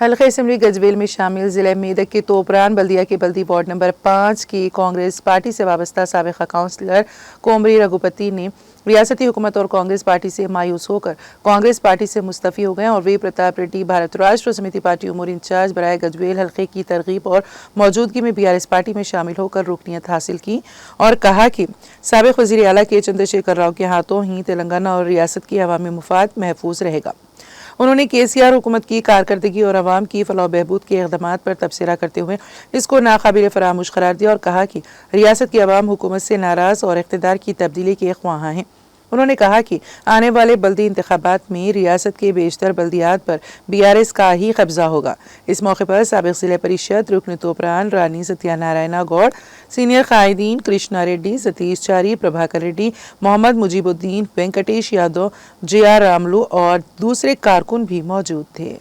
حلقہ اسمبلی گجویل میں شامل ضلع میدک کے توپران بلدیہ کے بلدی وارڈ نمبر 5 کی کانگریس پارٹی سے وابستہ سابقہ کونسلر کومری رگھوپتی نے ریاستی حکومت اور کانگریس پارٹی سے مایوس ہو کر کانگریس پارٹی سے مستعفی ہو گئے اور وی پرتاپ ریڈی بھارت راشٹر سمیتی پارٹی امور انچارج برائے گجویل حلقے کی ترغیب اور موجودگی میں BRS پارٹی میں شامل ہو کر رکنیت حاصل کی اور کہا کہ سابق وزیر اعلیٰ کے چندر شیکھر راؤ کے ہاتھوں ہی تلنگانہ اور ریاست کی عوامی مفاد محفوظ رہے گا۔ انہوں نے KCR حکومت کی کارکردگی اور عوام کی فلاح و بہبود کے اقدامات پر تبصرہ کرتے ہوئے اس کو ناقابل فراموش قرار دیا اور کہا کہ ریاست کی عوام حکومت سے ناراض اور اقتدار کی تبدیلی کے خواہاں ہیں۔ انہوں نے کہا کہ آنے والے بلدی انتخابات میں ریاست کے بیشتر بلدیات پر BRS کا ہی قبضہ ہوگا۔ اس موقع پر سابق ضلع پریشد رکن توپران رانی ستیہ نارائنا گوڑ، سینئر قائدین کرشنا ریڈی، ستیش چاری، پربھاکر ریڈی، محمد مجیب الدین، وینکٹیش یادو، JR راملو اور دوسرے کارکن بھی موجود تھے۔